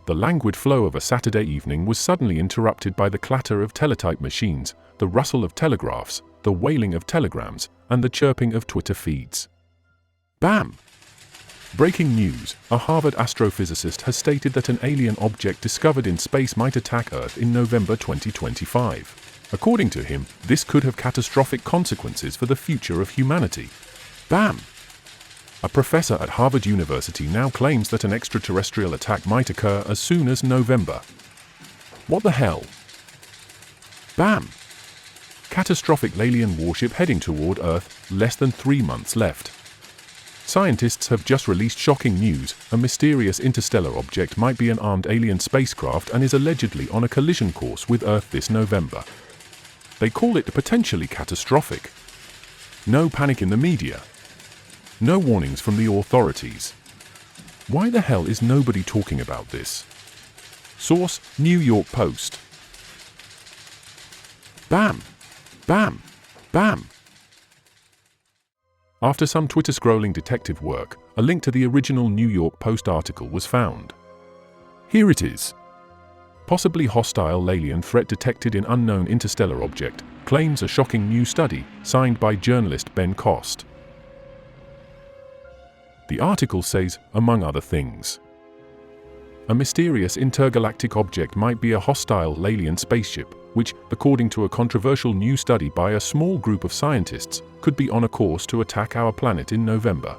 The languid flow of a Saturday evening was suddenly interrupted by the clatter of teletype machines, the rustle of telegraphs, the wailing of telegrams, and the chirping of Twitter feeds. Bam! Breaking news: a Harvard astrophysicist has stated that an alien object discovered in space might attack Earth in November 2025. According to him, this could have catastrophic consequences for the future of humanity. Bam! A professor at Harvard University now claims that an extraterrestrial attack might occur as soon as November. What the hell? Bam! Catastrophic alien warship heading toward Earth, less than 3 months left. Scientists have just released shocking news: a mysterious interstellar object might be an armed alien spacecraft and is allegedly on a collision course with Earth this November. They call it potentially catastrophic. No panic in the media. No warnings from the authorities. Why the hell is nobody talking about this? Source: New York Post. Bam! Bam! Bam! After some Twitter scrolling detective work, a link to the original New York Post article was found. Here it is. Possibly hostile alien threat detected in unknown interstellar object, claims a shocking new study, signed by journalist Ben Cost. The article says, among other things, a mysterious intergalactic object might be a hostile alien spaceship, which, according to a controversial new study by a small group of scientists, could be on a course to attack our planet in November.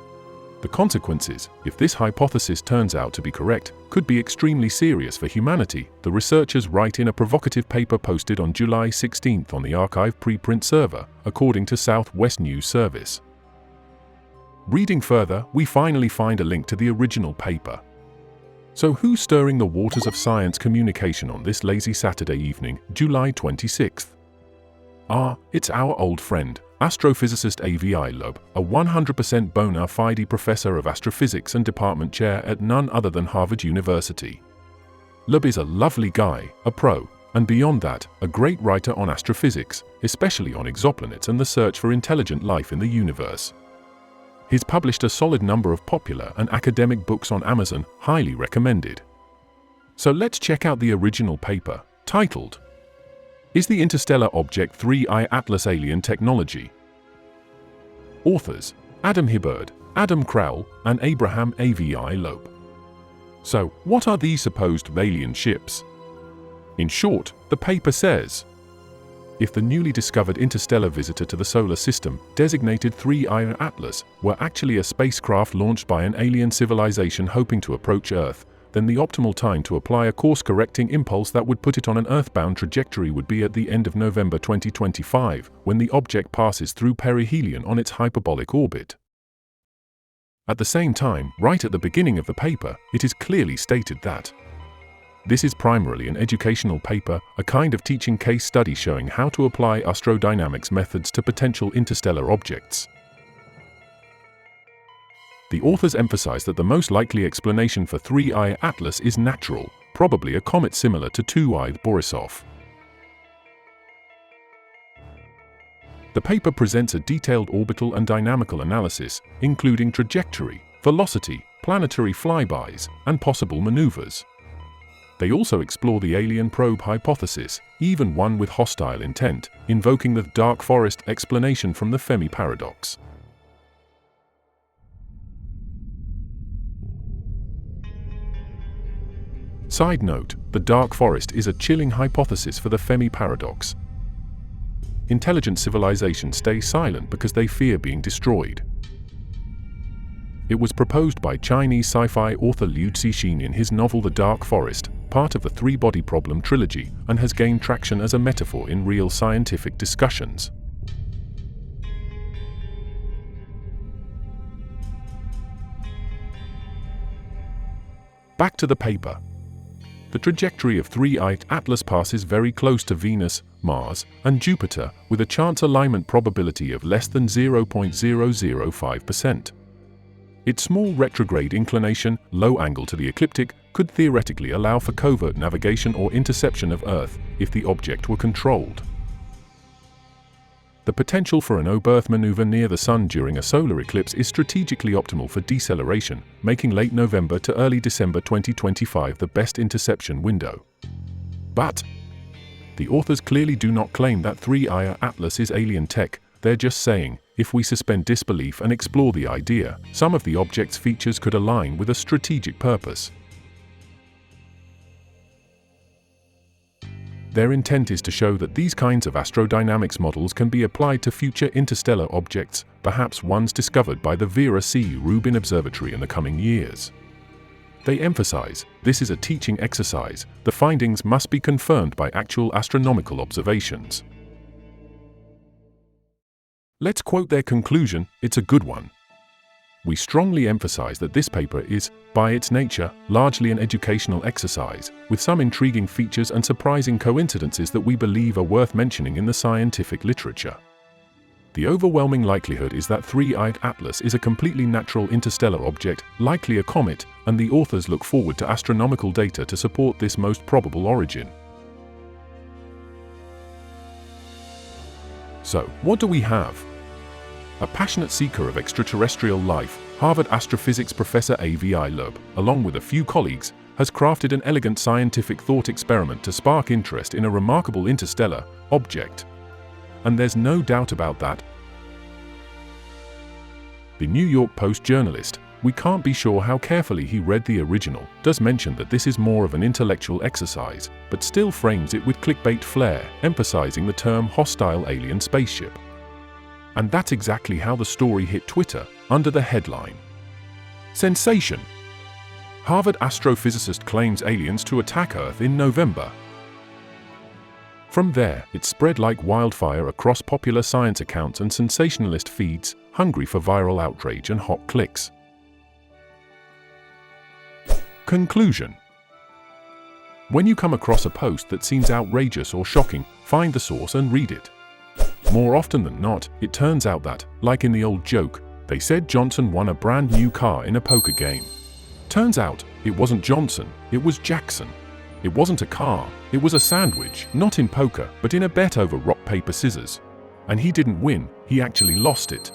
The consequences, if this hypothesis turns out to be correct, could be extremely serious for humanity, the researchers write in a provocative paper posted on July 16 on the archive preprint server, according to Southwest News Service. Reading further, we finally find a link to the original paper. So who's stirring the waters of science communication on this lazy Saturday evening, July 26th? It's our old friend, astrophysicist Avi Loeb, a 100% bona fide professor of astrophysics and department chair at none other than Harvard University. Loeb is a lovely guy, a pro, and beyond that, a great writer on astrophysics, especially on exoplanets and the search for intelligent life in the universe. He's published a solid number of popular and academic books on Amazon, highly recommended. So let's check out the original paper, titled, "Is the Interstellar Object 3I Atlas Alien Technology?" Authors: Adam Hibberd, Adam Crowell, and Abraham Avi Loeb. So, what are these supposed alien ships? In short, the paper says, if the newly discovered interstellar visitor to the solar system, designated 3I Atlas, were actually a spacecraft launched by an alien civilization hoping to approach Earth, then the optimal time to apply a course-correcting impulse that would put it on an earthbound trajectory would be at the end of November 2025, when the object passes through perihelion on its hyperbolic orbit. At the same time, right at the beginning of the paper, it is clearly stated that this is primarily an educational paper, a kind of teaching case study showing how to apply astrodynamics methods to potential interstellar objects. The authors emphasize that the most likely explanation for 3I Atlas is natural, probably a comet similar to 2I Borisov. The paper presents a detailed orbital and dynamical analysis, including trajectory, velocity, planetary flybys, and possible maneuvers. They also explore the alien probe hypothesis, even one with hostile intent, invoking the dark forest explanation from the Fermi paradox. Side note: the dark forest is a chilling hypothesis for the Fermi paradox. Intelligent civilizations stay silent because they fear being destroyed. It was proposed by Chinese sci-fi author Liu Cixin in his novel The Dark Forest, part of the Three-Body Problem trilogy, and has gained traction as a metaphor in real scientific discussions. Back to the paper. The trajectory of 3I Atlas passes very close to Venus, Mars, and Jupiter, with a chance alignment probability of less than 0.005%. Its small retrograde inclination, low angle to the ecliptic, could theoretically allow for covert navigation or interception of Earth if the object were controlled. The potential for an O-berth maneuver near the Sun during a solar eclipse is strategically optimal for deceleration, making late November to early December 2025 the best interception window. But the authors clearly do not claim that 3i Atlas is alien tech. They're just saying, if we suspend disbelief and explore the idea, some of the object's features could align with a strategic purpose. Their intent is to show that these kinds of astrodynamics models can be applied to future interstellar objects, perhaps ones discovered by the Vera C. Rubin Observatory in the coming years. They emphasize, this is a teaching exercise, the findings must be confirmed by actual astronomical observations. Let's quote their conclusion, it's a good one. We strongly emphasize that this paper is, by its nature, largely an educational exercise, with some intriguing features and surprising coincidences that we believe are worth mentioning in the scientific literature. The overwhelming likelihood is that 3i Atlas is a completely natural interstellar object, likely a comet, and the authors look forward to astronomical data to support this most probable origin. So, what do we have? A passionate seeker of extraterrestrial life, Harvard astrophysics professor A.V.I. Loeb, along with a few colleagues, has crafted an elegant scientific thought experiment to spark interest in a remarkable interstellar object. And there's no doubt about that. The New York Post journalist, we can't be sure how carefully he read the original, does mention that this is more of an intellectual exercise, but still frames it with clickbait flair, emphasizing the term hostile alien spaceship. And that's exactly how the story hit Twitter, under the headline, "Sensation! Harvard astrophysicist claims aliens to attack Earth in November." From there, it spread like wildfire across popular science accounts and sensationalist feeds, hungry for viral outrage and hot clicks. Conclusion: when you come across a post that seems outrageous or shocking, find the source and read it. More often than not, it turns out that, like in the old joke, they said Johnson won a brand new car in a poker game. Turns out, it wasn't Johnson, it was Jackson. It wasn't a car, it was a sandwich, not in poker, but in a bet over rock, paper, scissors. And he didn't win, he actually lost it.